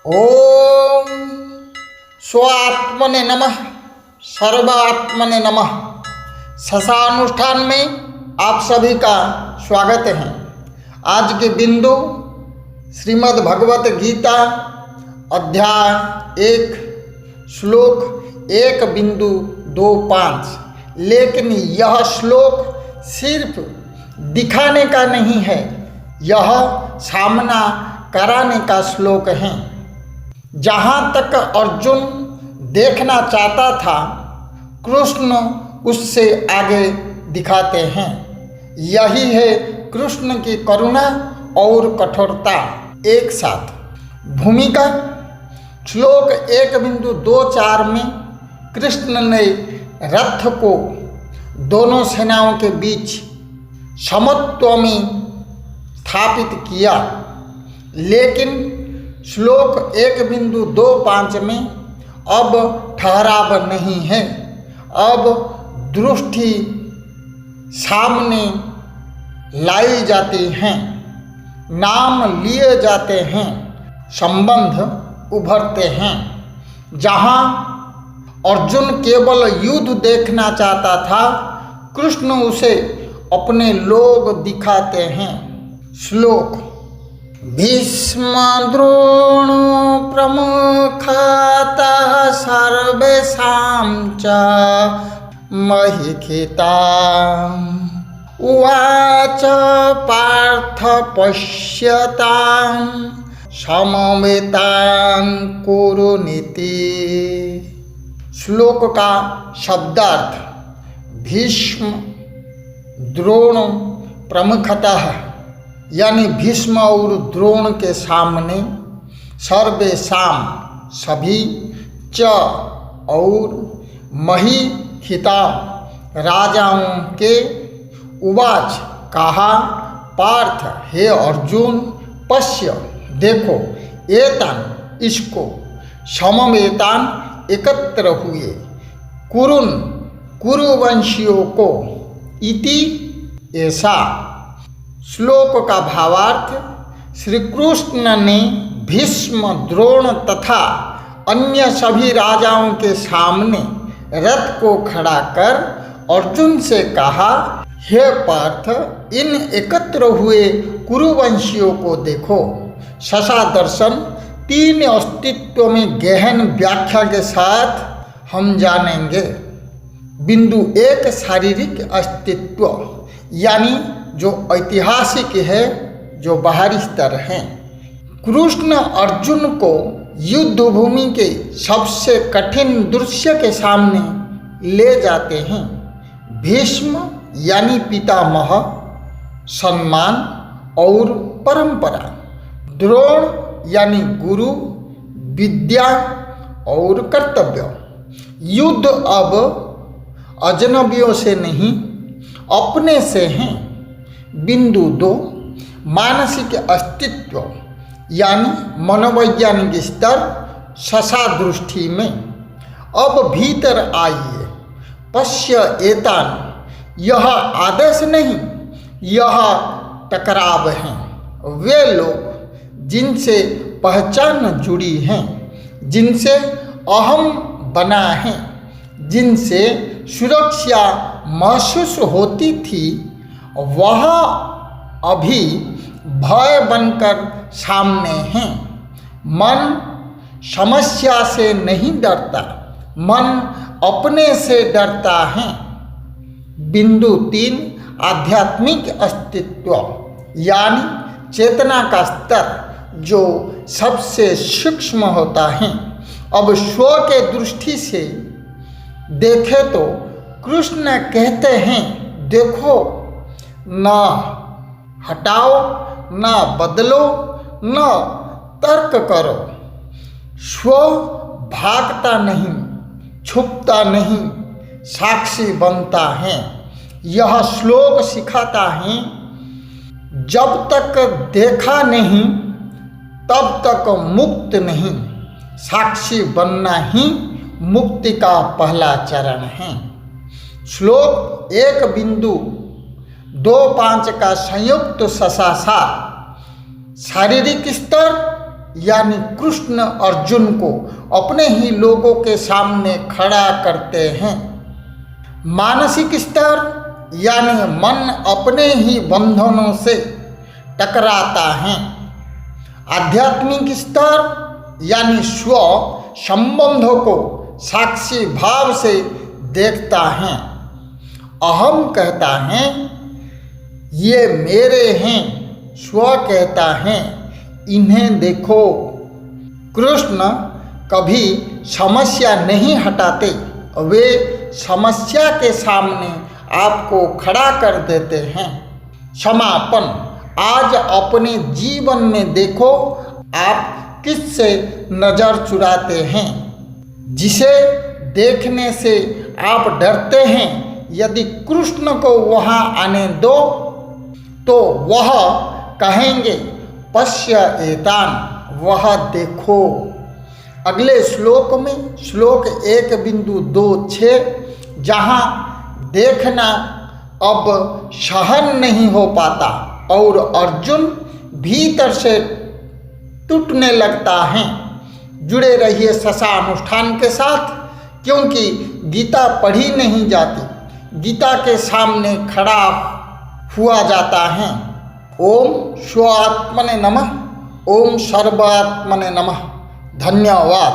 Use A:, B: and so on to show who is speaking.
A: ओम स्वात्मने नमः, सर्वात्मने नमः। ससानुष्ठान में आप सभी का स्वागत है। आज के बिंदु श्रीमद् भगवत गीता अध्याय 1 श्लोक 1.25। लेकिन यह श्लोक सिर्फ दिखाने का नहीं है, यह सामना कराने का श्लोक है। जहाँ तक अर्जुन देखना चाहता था, कृष्ण उससे आगे दिखाते हैं। यही है कृष्ण की करुणा और कठोरता एक साथ। भूमिका श्लोक 1.24 में कृष्ण ने रथ को दोनों सेनाओं के बीच समत्व में स्थापित किया, लेकिन श्लोक 1.25 में अब ठहराव नहीं है। अब दृष्टि सामने लाई जाती हैं, नाम लिए जाते हैं, संबंध उभरते हैं। जहाँ अर्जुन केवल युद्ध देखना चाहता था, कृष्ण उसे अपने लोग दिखाते हैं। श्लोक भीष्म द्रोणो प्रमुखातः सर्वेषां च महीखिताम् उवाच पार्थ पश्यतां समवेतां कुरुनीति। श्लोक का शब्दार्थ भीष्म द्रोण प्रमुखतः यानी भीष्म और द्रोण के सामने, सर्वेषां सभी, च और महीखिता राजाओं के, उवाच कहा, पार्थ हे अर्जुन, पश्य देखो, एतान इसको, समवेतान एकत्र हुए, कुरुन कुरुवंशियों को, इति ऐसा। श्लोक का भावार्थ श्री कृष्ण ने भीष्म द्रोण तथा अन्य सभी राजाओं के सामने रथ को खड़ा कर अर्जुन से कहा, हे पार्थ, इन एकत्र हुए कुरुवंशियों को देखो। ससा दर्शन 3 अस्तित्व में गहन व्याख्या के साथ हम जानेंगे। बिंदु 1 शारीरिक अस्तित्व, यानी जो ऐतिहासिक है, जो बाहरी स्तर है। कृष्ण अर्जुन को युद्ध भूमि के सबसे कठिन दृश्य के सामने ले जाते हैं। भीष्म यानी पितामह, सम्मान और परंपरा। द्रोण यानी गुरु, विद्या और कर्तव्य। युद्ध अब अजनबियों से नहीं, अपने से हैं। बिंदु 2 मानसिक अस्तित्व, यानी मनोवैज्ञानिक स्तर, ससा दृष्टि में। अब भीतर आइए, पश्य एतान, यह आदेश नहीं, यह टकराव हैं। वे लोग जिनसे पहचान जुड़ी है, जिनसे अहम बना है, जिनसे सुरक्षा महसूस होती थी, वह अभी भय बनकर सामने हैं। मन समस्या से नहीं डरता, मन अपने से डरता है। बिंदु 3 आध्यात्मिक अस्तित्व, यानी चेतना का स्तर, जो सबसे सूक्ष्म होता है। अब स्व के दृष्टि से देखे तो कृष्ण कहते हैं, देखो, न हटाओ, न बदलो, न तर्क करो। स्व भागता नहीं, छुपता नहीं, साक्षी बनता है। यह श्लोक सिखाता है, जब तक देखा नहीं तब तक मुक्त नहीं। साक्षी बनना ही मुक्ति का पहला चरण है। श्लोक 1.25 का संयुक्त ससासा शारीरिक स्तर, यानी कृष्ण अर्जुन को अपने ही लोगों के सामने खड़ा करते हैं। मानसिक स्तर यानी मन अपने ही बंधनों से टकराता है। आध्यात्मिक स्तर यानी स्व संबंधों को साक्षी भाव से देखता है। अहम कहता है ये मेरे हैं, स्व कहता है इन्हें देखो। कृष्ण कभी समस्या नहीं हटाते, वे समस्या के सामने आपको खड़ा कर देते हैं। समापन, आज अपने जीवन में देखो आप किससे नजर चुराते हैं, जिसे देखने से आप डरते हैं। यदि कृष्ण को वहां आने दो तो वह कहेंगे पश्य एतान, वह देखो। अगले श्लोक में श्लोक 1.26 जहाँ देखना अब सहन नहीं हो पाता और अर्जुन भीतर से टूटने लगता है। जुड़े रहिए ससा अनुष्ठान के साथ, क्योंकि गीता पढ़ी नहीं जाती, गीता के सामने खड़ा हुआ जाता है। ओम स्वात्मने नमः, ओम सर्वात्मने नमः। धन्यवाद।